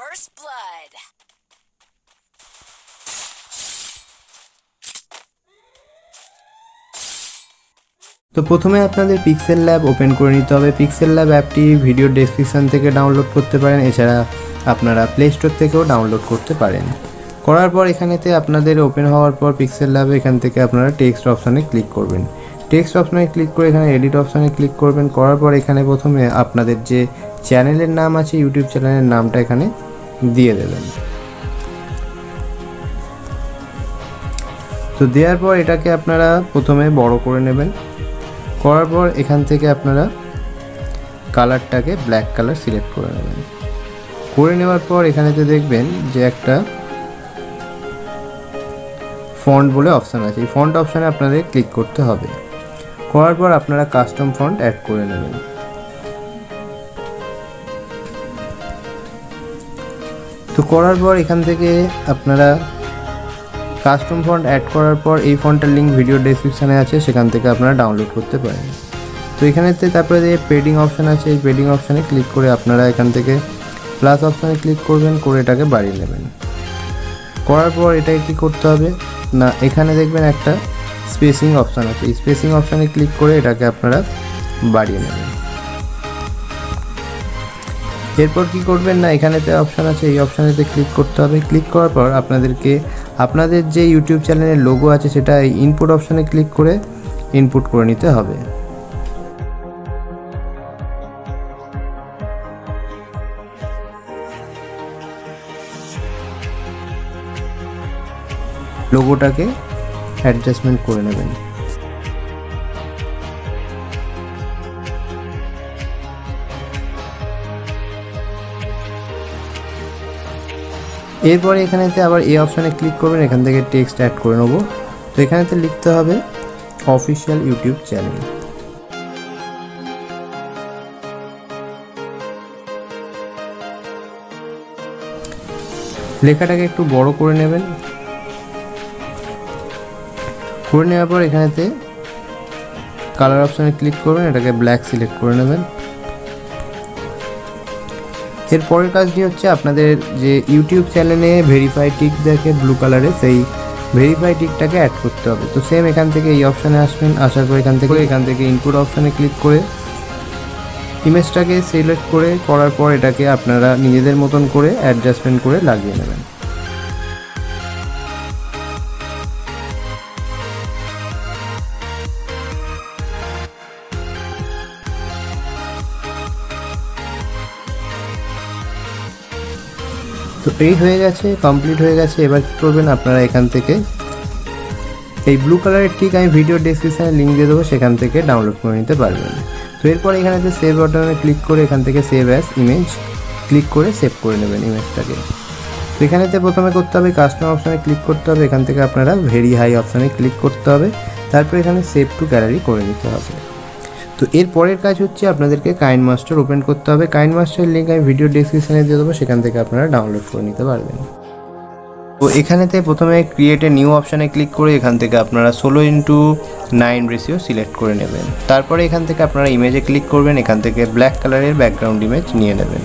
First blood. তো প্রথমে আপনাদের পিক্সেল ল্যাব ওপেন করে নিতে হবে। পিক্সেল ল্যাব অ্যাপটি ভিডিও ডেসক্রিপশন থেকে ডাউনলোড করতে পারেন, এছাড়া আপনারা প্লে স্টোর থেকেও ডাউনলোড করতে পারেন। করার পর এখানেতে আপনাদের ওপেন হওয়ার পর পিক্সেল ল্যাবে এখান থেকে আপনারা টেক্সট অপশানে ক্লিক করবেন। টেক্সট অপশানে ক্লিক করে এখানে এডিট অপশানে ক্লিক করবেন। করার পর এখানে প্রথমে আপনাদের যে চ্যানেলের নাম আছে, ইউটিউব চ্যানেলের নামটা এখানে দিয়ে দেবেন। তো দেওয়ার পর এটাকে আপনারা প্রথমে বড় করে নেবেন। করার পর এখান থেকে আপনারা কালারটাকে ব্ল্যাক কালার সিলেক্ট করে নেবেন। করে নেওয়ার পর এখানেতে দেখবেন যে একটা ফন্ট বলে অপশান আছে, এই ফন্ট অপশানে আপনাদের ক্লিক করতে হবে। করার পর আপনারা কাস্টম ফন্ট অ্যাড করে নেবেন। তো করার পর এখান থেকে আপনারা কাস্টম ফন্ট অ্যাড করার পর এই ফন্টের লিঙ্ক ভিডিও ডেসক্রিপশানে আছে, সেখান থেকে আপনারা ডাউনলোড করতে পারেন। তো এখানেতে তারপরে যে পেডিং অপশান আছে, এই পেডিং অপশানে ক্লিক করে আপনারা এখান থেকে প্লাস অপশানে ক্লিক করবেন, করে এটাকে বাড়িয়ে নেবেন। করার পর এটাকে কী করতে হবে না, এখানে দেখবেন একটা স্পেসিং অপশান আছে, এই স্পেসিং অপশানে ক্লিক করে এটাকে আপনারা বাড়িয়ে নেবেন। এরপর কি করবেন না, এখানেতে অপশান আছে, এই অপশানেতে ক্লিক করতে হবে। ক্লিক করার পর আপনাদের যে ইউটিউব চ্যানেলের লোগো আছে সেটা এই ইনপুট অপশানে ক্লিক করে ইনপুট করে নিতে হবে। লোগোটাকে অ্যাডজাস্টমেন্ট করে নেবেন। এরপরে এখানেতে আবার এই অপশানে ক্লিক করবেন, এখান থেকে টেক্সট অ্যাড করে নেব। তো এখানেতে লিখতে হবে অফিসিয়াল ইউটিউব চ্যানেল। লেখাটাকে একটু বড় করে নেবেন। করে নেওয়ার পর এখানেতে কালার অপশানে ক্লিক করবেন, এটাকে ব্ল্যাক সিলেক্ট করে নেবেন। এরপরের কাজটি হচ্ছে আপনাদের যে ইউটিউব চ্যানেলে ভেরিফাই টিক দেখে ব্লু কালারে, সেই ভেরিফাই টিকটাকে অ্যাড করতে হবে। তো সেম এখান থেকে এই অপশানে আসবেন, আসার পর এখান থেকে ইনপুট অপশানে ক্লিক করে ইমেজটাকে সিলেক্ট করার পর এটাকে আপনারা নিজেদের মতন করে অ্যাডজাস্টমেন্ট করে লাগিয়ে নেবেন। তো এই হয়ে গেছে, কমপ্লিট হয়ে গেছে। এবার কী করবেন আপনারা এখান থেকে এই ব্লু কালারের টিক আমি ভিডিও ডেসক্রিপশানে লিঙ্ক দিয়ে দেবো, সেখান থেকে ডাউনলোড করে নিতে পারবেন। তো এরপর এখানেতে সেভ বাটনে ক্লিক করে এখান থেকে সেভ অ্যাজ ইমেজ ক্লিক করে সেভ করে নেবেন ইমেজটাকে। তো এখানেতে প্রথমে করতে হবে কাস্টম অপশানে ক্লিক করতে হবে, এখান থেকে আপনারা ভেরি হাই অপশানে ক্লিক করতে হবে, তারপর এখানে সেভ টু গ্যালারি করে নিতে হবে। তো এর পরের কাজ হচ্ছে আপনাদেরকে 𝐂𝐤𝐤𝐵 ওপেন করতে হবে। 𝐂𝐤𝐤𝐵 লিঙ্ক আমি ভিডিও ডেসক্রিপশানে দিয়ে দেবো, সেখান থেকে আপনারা ডাউনলোড করে নিতে পারবেন। তো এখানেতে প্রথমে ক্রিয়েট এ নিউ অপশানে ক্লিক করে এখান থেকে আপনারা 16:9 রেশিও সিলেক্ট করে নেবেন। তারপরে এখান থেকে আপনারা ইমেজে ক্লিক করবেন, এখান থেকে ব্ল্যাক কালারের ব্যাকগ্রাউন্ড ইমেজ নিয়ে নেবেন।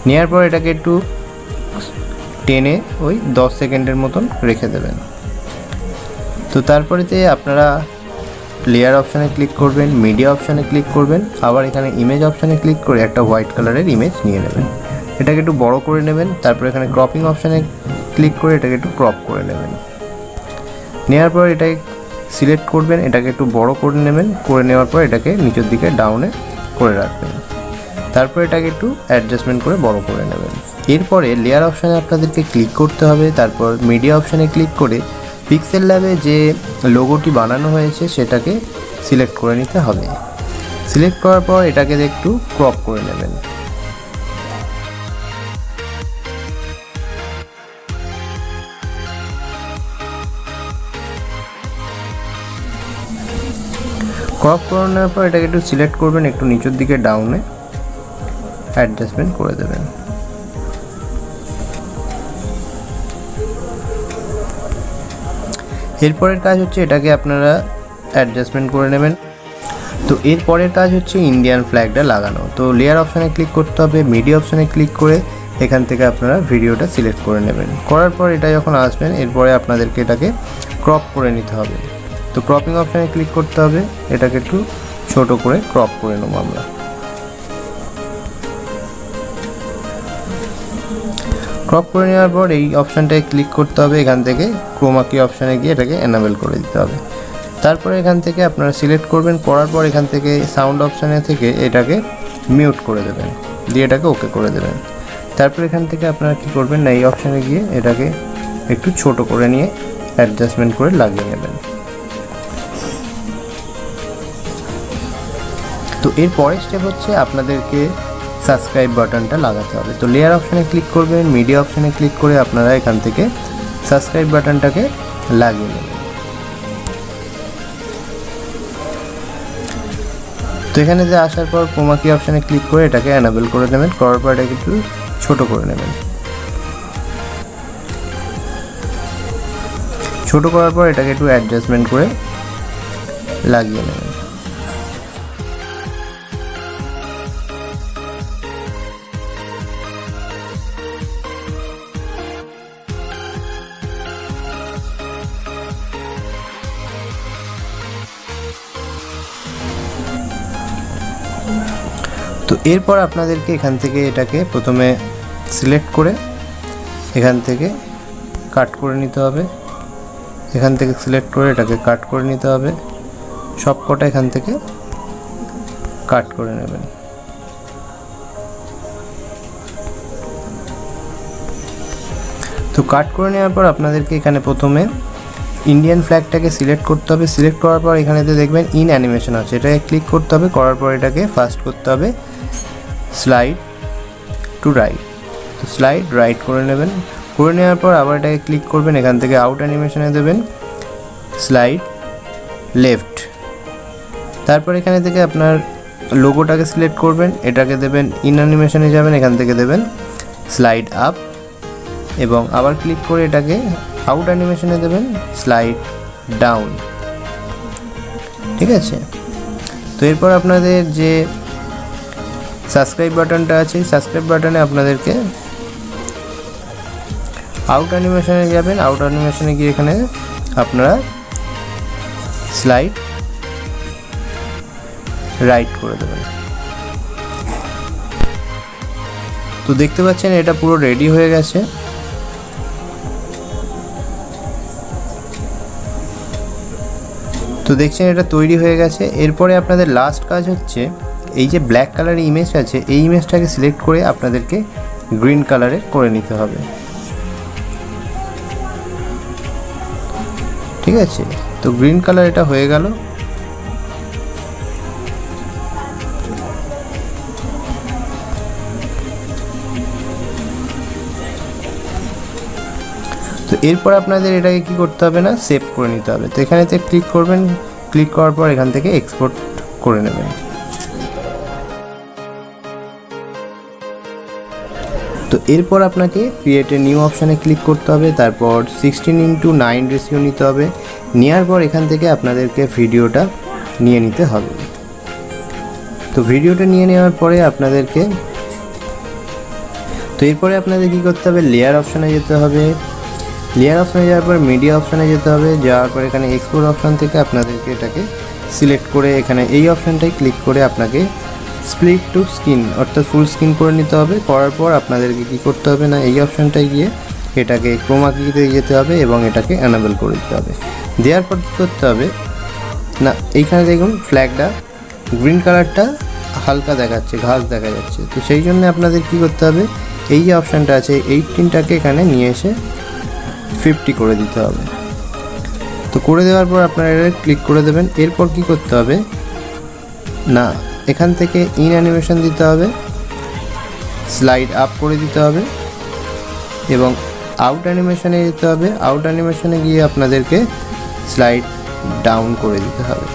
নেওয়ার পর এটাকে একটু টেনে ওই 10 সেকেন্ডের মতন রেখে দেবেন। তো তারপরেতে আপনারা লেয়ার অপশানে ক্লিক করবেন, মিডিয়া অপশানে ক্লিক করবেন, আবার এখানে ইমেজ অপশানে ক্লিক করে একটা হোয়াইট কালারের ইমেজ নিয়ে নেবেন। এটাকে একটু বড় করে নেবেন, তারপর এখানে ক্রপিং অপশানে ক্লিক করে এটাকে একটু ক্রপ করে নেবেন। নেওয়ার পর এটাকে সিলেক্ট করবেন, এটাকে একটু বড় করে নেবেন, করে নেওয়ার পর এটাকে নিচের দিকে ডাউনে করে রাখবেন। তারপর এটাকে একটু অ্যাডজাস্টমেন্ট করে বড় করে নেবেন। এরপরে লেয়ার অপশানে আপনাদেরকে ক্লিক করতে হবে, তারপর মিডিয়া অপশানে ক্লিক করে পিক্সেল ল্যাবে যে লোগোটি বানানো হয়েছে সেটাকে সিলেক্ট করে নিতে হবে। সিলেক্ট করার পর এটাকে একটু ক্রপ করে নেবেন। ক্রপ করে নেওয়ার পর এটাকে একটু সিলেক্ট করবেন, একটু নিচের দিকে ডাউনে অ্যাডজাস্টমেন্ট করে দেবেন। এরপরের কাজ হচ্ছে এটাকে আপনারা অ্যাডজাস্টমেন্ট করে নেবেন। তো এরপরের কাজ হচ্ছে ইন্ডিয়ান ফ্ল্যাগটা লাগানো। তো লেয়ার অপশানে ক্লিক করতে হবে, মিডিয়া অপশানে ক্লিক করে এখান থেকে আপনারা ভিডিওটা সিলেক্ট করে নেবেন। করার পর এটা যখন আসবেন এরপরে আপনাদেরকে এটাকে ক্রপ করে নিতে হবে। তো ক্রপিং অপশানে ক্লিক করতে হবে, এটাকে একটু ছোট করে ক্রপ করে নেব আমরা। ক্রপ করে নেওয়ার পর এই অপশানটায় ক্লিক করতে হবে, এখান থেকে ক্রোমা কি অপশানে গিয়ে এটাকে এনেবল করে দিতে হবে। তারপরে এখান থেকে আপনারা সিলেক্ট করবেন, করার পর এখান থেকে সাউন্ড অপশানে থেকে এটাকে মিউট করে দেবেন, দিয়ে এটাকে ওকে করে দেবেন। তারপর এখান থেকে আপনারা কি করবেন না, এই অপশানে গিয়ে এটাকে একটু ছোট করে নিয়ে অ্যাডজাস্টমেন্ট করে লাগিয়ে নেবেন। তো এর পরের স্টেপ হচ্ছে আপনাদেরকে সাবস্ক্রাইব বাটনটা লাগাতে হবে। তো লেয়ার অপশানে ক্লিক করবেন, মিডিয়া অপশানে ক্লিক করে আপনারা এখান থেকে সাবস্ক্রাইব বাটনটাকে লাগিয়ে নেবেন। তো এখানে যে আসার পর ক্রোমা কি অপশানে ক্লিক করে এটাকে এনেবল করে নেবেন, করার পর এটাকে একটু ছোট করে নেবেন। ছোট করার পর এটাকে একটু অ্যাডজাস্টমেন্ট করে লাগিয়ে নেবেন। তো এরপর আপনাদেরকে এখান থেকে এটাকে প্রথমে সিলেক্ট করে এখান থেকে কাট করে নিতে হবে, এখান থেকে সিলেক্ট করে এটাকে কাট করে নিতে হবে, সব কটা এখান থেকে কাট করে নেবেন। তো কাট করে নেওয়ার পর আপনাদেরকে এখানে প্রথমে ইন্ডিয়ান ফ্ল্যাগটাকে সিলেক্ট করতে হবে। সিলেক্ট করার পর এখানেতে দেখবেন ইন অ্যানিমেশন আছে, এটাকে ক্লিক করতে হবে, করার পর এটাকে ফার্স্ট করতে হবে স্লাইড টু রাইট। তো স্লাইড রাইট করে নেবেন, করে নেওয়ার পর আবার এটাকে ক্লিক করবেন, এখান থেকে আউট অ্যানিমেশনে দেবেন স্লাইড লেফট। তারপর এখানে থেকে আপনার লোগোটাকে সিলেক্ট করবেন, এটাকে দেবেন ইন অ্যানিমেশনে যাবেন, এখান থেকে দেবেন স্লাইড আপ এবং আবার ক্লিক করে এটাকে আউট অ্যানিমেশনে দেবেন স্লাইড ডাউন। ঠিক আছে, তো এরপর আপনাদের যে সাবস্ক্রাইব বাটনটা আছে, সাবস্ক্রাইব বাটনে আপনাদেরকে আউট অ্যানিমেশনে যাবেন, আউট অ্যানিমেশনে গিয়ে এখানে আপনারা স্লাইড রাইট করে দেবেন। তো দেখতে পাচ্ছেন এটা পুরো রেডি হয়ে গেছে। তো দেখছেন এটা তৈরি হয়ে গেছে। এরপরে আপনাদের লাস্ট কাজ হচ্ছে এই যে ব্ল্যাক কালারের ইমেজ আছে, এই ইমেজটাকে সিলেক্ট করে আপনাদেরকে গ্রিন কালারে করে নিতে হবে। ঠিক আছে, তো গ্রিন কালার এটা হয়ে গেল। তো এরপর আপনাদের এটাকে কি করতে হবে না, সেভ করে নিতে হবে। তো এখানেতে ক্লিক করবেন, ক্লিক করার পর এখান থেকে এক্সপোর্ট করে নেবেন। তো এরপর আপনাকে ক্রিয়েট এ নিউ অপশানে ক্লিক করতে হবে, তারপর 16:9 রেশিও নিতে হবে। নেওয়ার পর এখান থেকে আপনাদেরকে ভিডিওটা নিয়ে নিতে হবে। তো ভিডিওটা নিয়ে নেওয়ার পরে আপনাদেরকে এরপরে আপনাদের কী করতে হবে, লেয়ার অপশানে যেতে হবে। লেয়ার অপশানে যাওয়ার পর মিডিয়া অপশানে যেতে হবে, যাওয়ার পর এখানে এক্সপোর্ট অপশান থেকে আপনাদেরকে এটাকে সিলেক্ট করে এখানে এই অপশানটাই ক্লিক করে আপনাকে স্প্লিট টু স্ক্রিন অর্থাৎ ফুল স্ক্রিন করে নিতে হবে। করার পর আপনাদেরকে কী করতে হবে না, এই অপশানটায় গিয়ে এটাকে ক্রোমা কিতে যেতে হবে এবং এটাকে এনেবল করে দিতে হবে। দেওয়ার পর কী করতে হবে না, এইখানে দেখুন ফ্ল্যাগটা গ্রিন কালারটা হালকা দেখাচ্ছে, ঘাস দেখা যাচ্ছে। তো সেই জন্য আপনাদের কী করতে হবে, এই যে অপশানটা আছে 18টাকে এখানে নিয়ে এসে 50 করে দিতে হবে। তো করে দেওয়ার পর আপনারা এটা ক্লিক করে দেবেন। এরপর কি করতে হবে না, এখান থেকে ইন অ্যানিমেশন দিতে হবে, স্লাইড আপ করে দিতে হবে এবং আউট অ্যানিমেশনে যেতে হবে। আউট অ্যানিমেশনে গিয়ে আপনাদেরকে স্লাইড ডাউন করে দিতে হবে।